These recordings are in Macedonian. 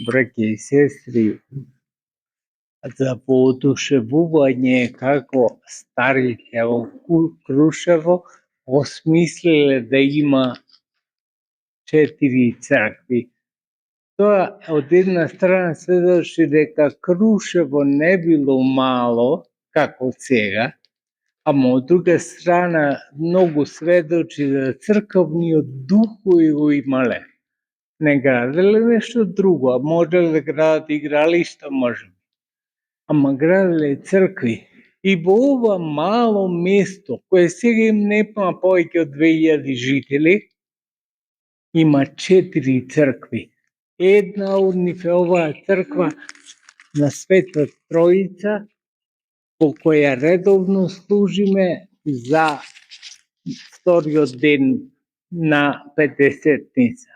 Браќа и сестри, за воодушевување како старите во Крушево осмислиле да има 4 цркви. Тоа од една страна сведочи дека Крушево не било мало, како сега, ама од друга страна многу сведочи за црковниот дух кој го имале. Не граделе нешто друго, а можеле да градат игралишта, може. Ама граделе цркви. И во ова мало место, кое сега им нема повеќе од 2000 жители, има 4 цркви. Една од нив е оваа црква на Света Троица, по која редовно служиме за вториот ден на Петдесетница.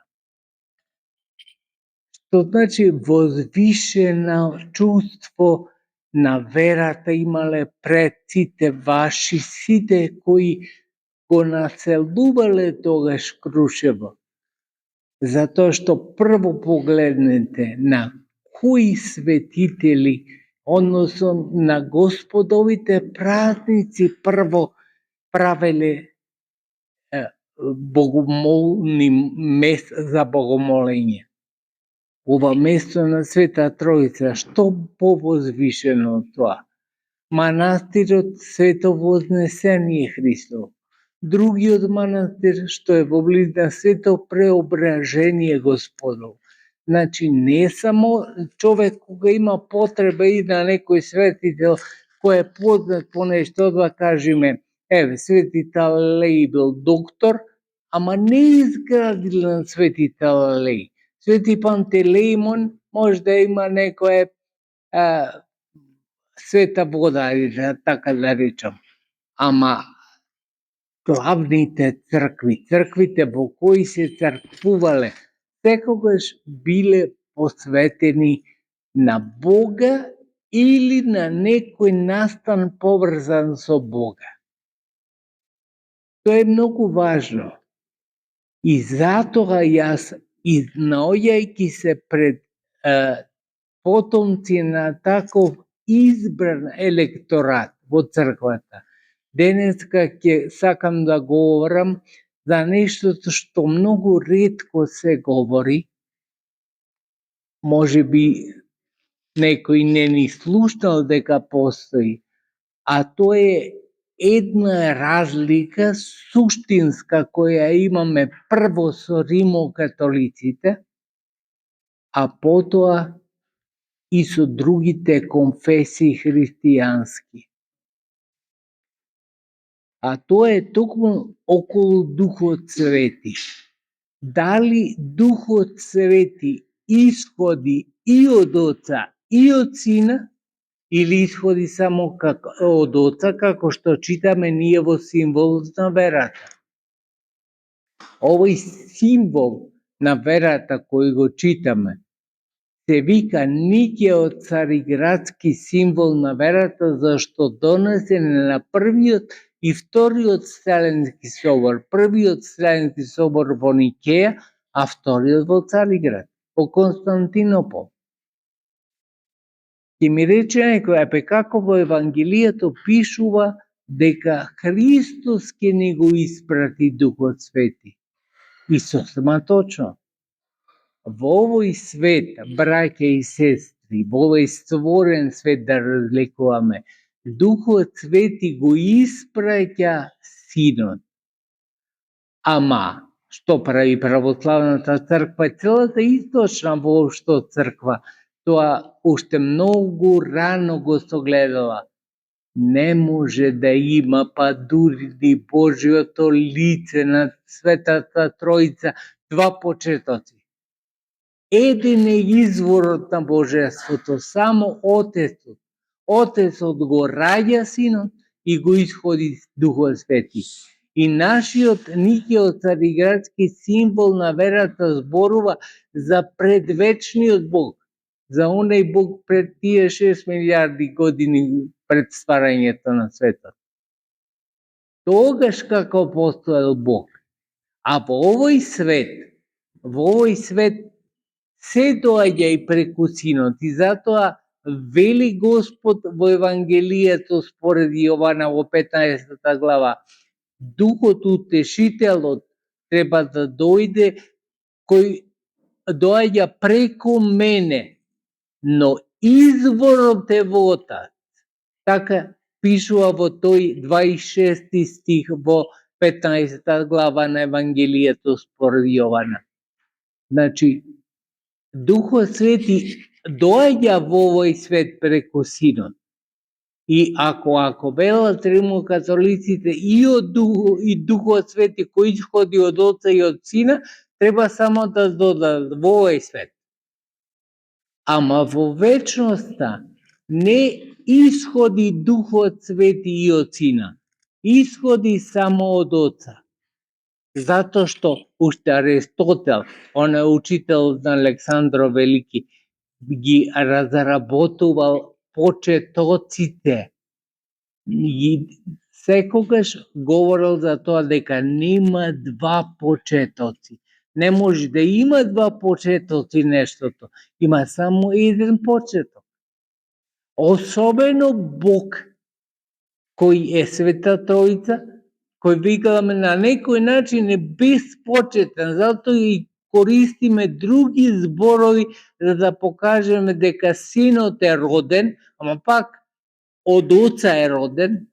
Што значи возвишено чувство на верата имале предците ваши, сите кои го населувале тогаш Крушево. Затоа што прво погледнете на кои светители, односно на Господовите празници прво правеле богомолни места за богомолење. Ова место на Света Троица, што повозвишено од тоа? Манастирот Свето Вознесение Христово. Другиот манастир што е во близина Свето Преображение Господово. Значи не само човек кога има потреба и на некој светител кој е познат по нешто, да кажеме, еве, Свети Талалеј бил доктор, ама не изградил на Свети Талалеј. Свети Пантелеимон може да има некоја света вода, така да речам. Ама главните цркви, црквите во кои се црквувале, секогаш биле посветени на Бога или на некој настан поврзан со Бога. Тоа е многу важно. И затоа јас, наоѓајќи се пред потомци на таков избран електорат во црквата, денеска ќе сакам да говорам за нешто што многу ретко се говори, можеби некој не ни слушнал дека постои, а тоа е една разлика суштинска која имаме прво со римокатолиците, а потоа и со другите конфесии христијански. А тоа е токму околу Духот Свети. Дали Духот Свети исходи и од Оца и од Сина, или исходи само од Оца, како што читаме ние во символ на верата. Овој символ на верата кој го читаме се вика Никеот цариградски символ на верата, зашто донесен на првиот и вториот Вселенски собор. Првиот Вселенски собор во Никеја, а вториот во Цариград, во Константинопол. Ќе ми рече некој, како во Евангелието пишува дека Христос ќе ни го испрати Духот Свети. И сосема точно. Во овој свет, браќа и сестри, во овој створен свет, да разликуваме, Духот Свети го испраќа Синот. Ама, што прави православната црква, целата источна воопшто црква, тоа уште многу рано го согледала. Не може да има, па дури ни Божјото лице на Светата Троица, два почетоци. Еден е изворот на Божеството, само Отецот. Отецот го раѓа Синот и го исходи Духот Свети. И нашиот Никеот цариградски символ на верата зборува за предвечниот Бог, за оној Бог пред тие 6 милиарди години пред стварањето на светот. Тогаш како постоел Бог. А во овој свет се доаѓа и преку Синот, и затоа вели Господ во Евангелието според Јована во 15 глава, Духот Утешителот треба да дојде, кој доаѓа преку мене, но изворот е во Отец. Така пишува во тој 26 стих во 15 глава на Евангелието според Јована. Значи, Духот Свети доаѓа во овој свет преку Синот. И ако велат римокатолиците и Духот Свети кој исходи од Отца и од Сина, треба само да додадат во овој свет. Ама во вечноста не исходи Духот Свети и од Сина, исходи само од Отца. Затоа што уште Аристотел, он е учител на Александро Велики, ги разработувал почетоците и секогаш говорел за тоа дека нема два почетоци. Не може да има два почетоци нештото, има само еден почеток. Особено Бог, кој е Света Тројца, кој викаме на некој начин е безпочетен, затоа и користиме други зборови за да покажеме дека Синот е роден, ама пак од Отца е роден,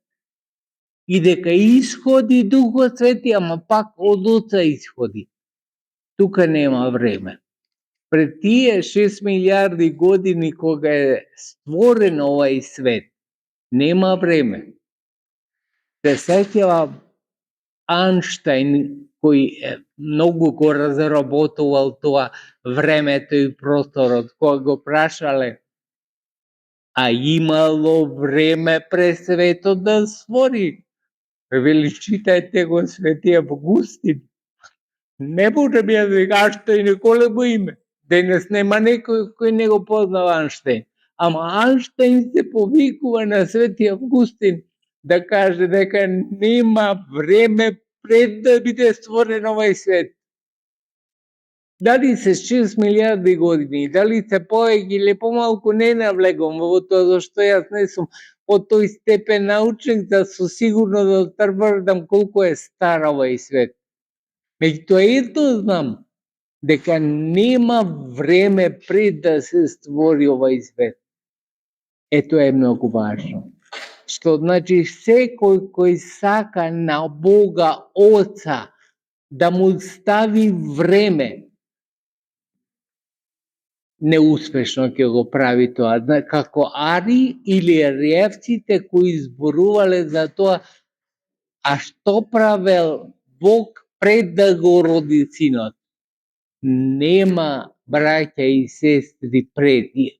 и дека исходи Духот Свети, ама пак од Отца исходи. Тука нема време. Пред тие 6 милиарди години кога е створен овај свет, нема време. Се сеќавам Анштајн, кој многу го разработувал тоа времето и просторот, кога го прашале, а имало време пред светот да створи? Вели, читајте го Свети Августин. Не може би да вика Анштајн големо име. Денес нема некој кој не го познава Анштајн. Ама Анштајн се повикува на Свети Августин да каже дека нема време пред да биде створен овај свет. Дали се 6 милиарди години, дали се повеќе или помалку, не навлегувам во тоа, зашто јас не сум од тој степен научник да со сигурно да тврдам колку е стар овај свет. Меѓутоа ето знам дека нема време пред да се створи овај свет. Ето е многу важно. Што значи секој кој сака на Бога Отца да му стави време, неуспешно ќе го прави тоа. Како Ари или Ариевците кои зборувале за тоа, а што правел Бог пред да го роди Синот? Нема, браќа и сестри,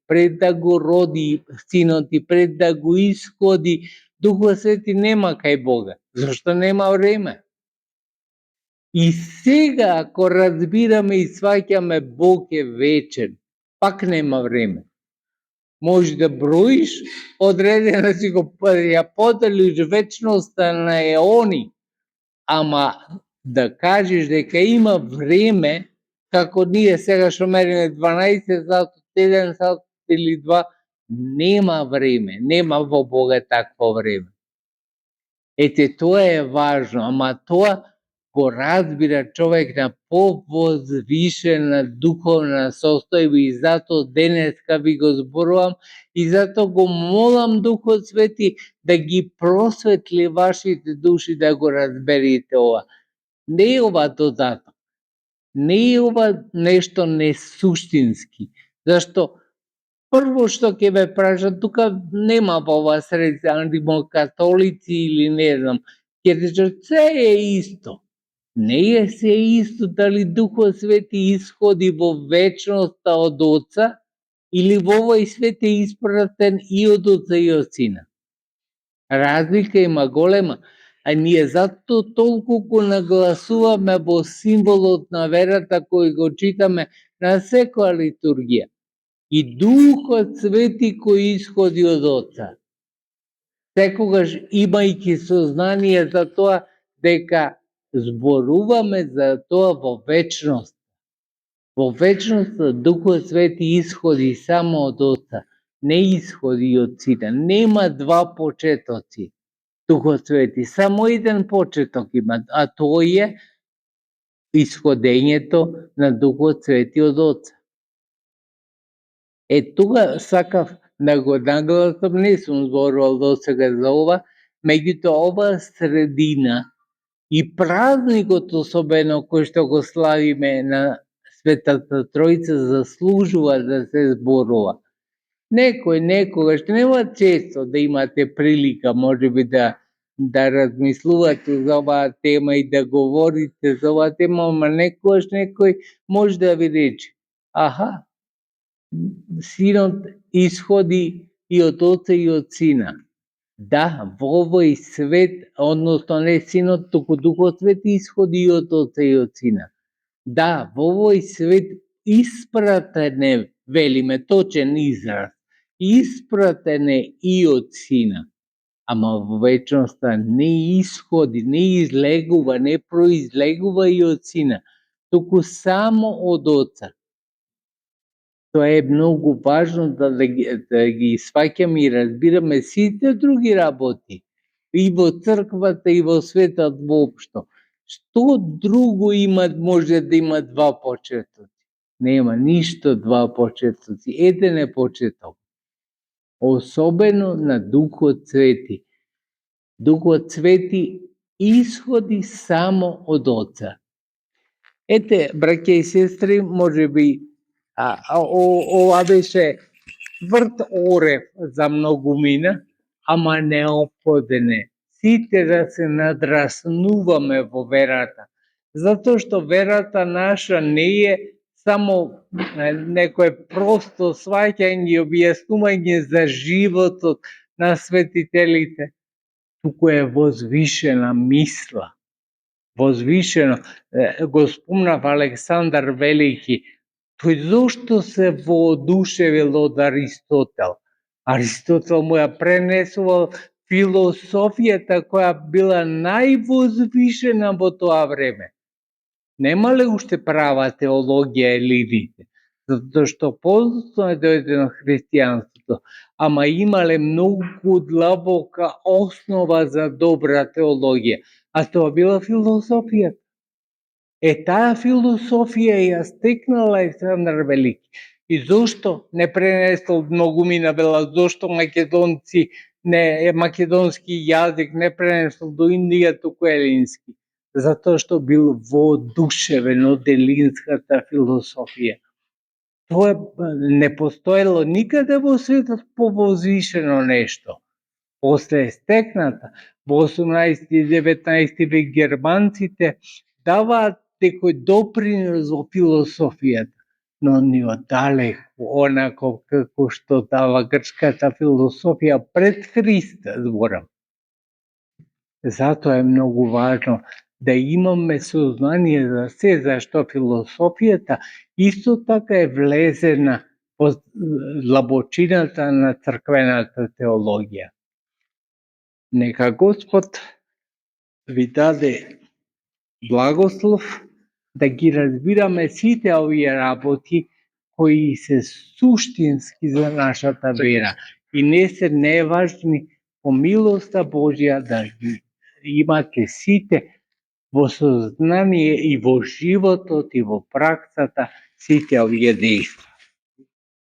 пред да го роди Синот и пред да го исходи Духот Свети, нема кај Бога. Зашто нема време? И сега, ако разбираме и сваќаме Бог е вечен, пак нема време. Може да броиш одредено си го ја поделиш вечноста на еони, ама да кажеш дека има време, како ние сега што мериме 12 сат, 1 сат или 2, нема време, нема во Бога такво време. Ете, тоа е важно, ама тоа го разбира човек на повозвишена духовна состојба и затоа денеска ви го зборувам и затоа го молам Духот Свети да ги просветли вашите души да го разберете ова. Не е ова додаток, не е ова нешто несуштински, зашто прво што ќе ме прашат, тука нема во ова сред римокатолици или не знам, ќе речат се е исто. Не е се исто дали Духот Свети исходи во вечноста од Отца или во овој свет е испратен и од Отца и од Сина. Разлика има голема, а ние затоа толку го нагласуваме во символот на верата кој го читаме на секоја литургија. И Духот Свети кој исходи од Отца. Секогаш имајќи сознание за тоа дека зборуваме за тоа во вечност. Во вечноста Духот Свети исходи само од Отца, не исходи од Сина. Нема два почетоци. Духот Свети само еден почеток има, а тој е исходењето на Духот Свети од Отца. Тука сакав да го нагласам, не сум зборувал досега за ова, меѓутоа ова средина и празникот особено кој што го славиме на Светата Тројца заслужува да се зборува. Некогаш, нема често да имате прилика можеби да размислувате за оваа тема и да говорите за оваа тема, ама некогаш некој може да ви рече: аха, Синот исходи и од Отца и од Сина. Да, во овој свет, односно не Синот, туку Духот Свети исходи и од Отца и од Сина. Да, во овој свет испратен е, велиме, точен израз, испратен е и од Сина, ама во вечноста не исходи, не излегува, не произлегува и од Сина, туку само од Отца. Тоа е многу важно да ги сваќаме и разбираме сите други работи и во црквата и во светот воопшто. Што друго може да има два почетоци? Нема ништо два почетоци, еден е почеток. Особено на Духот Свети. Духот Свети исходи само од Отца. Ете, браќа и сестри, можеби ова беше тврд орев за многумина, ама неопходен е. Сите да се надраснуваме во верата, затоа што верата наша не е само некое просто сваќање и објаснување за животот на светителите, туку е возвишена мисла. Возвишено, го спомнав Александар Велики, тој зошто се воодушевил од Аристотел? Аристотел му ја пренесувал философијата која била највозвишена во тоа време. Немале уште права теологија елините, затоа што подоцна е дојдено христијанството, ама имале многу длабока основа за добра теологија, а тоа била философијата. Таа философија ја стекнал Александар Велики. И зошто не пренесол многумина, вела, зошто македонци, македонски јазик не пренесол до Индија, туку елински? Затоа што бил воодушевен од елинската философија. Тоа не постоело никаде во светот повозвишено нешто. После стекната во 18 и 19 век германците даваат некој допринос во философијата, но ни оддалеку онако како што дава грчката философија пред Христа, зборам. Затоа е многу важно да имаме сознание за се, зашто философијата исто така е влезена во длабочината на црквената теологија. Нека Господ ви даде благослов да ги разбираме сите овие работи кои се суштински за нашата вера и не се неважни, по милоста Божја да ги имате сите во сознание и во животот и во праксата сите овие дејства.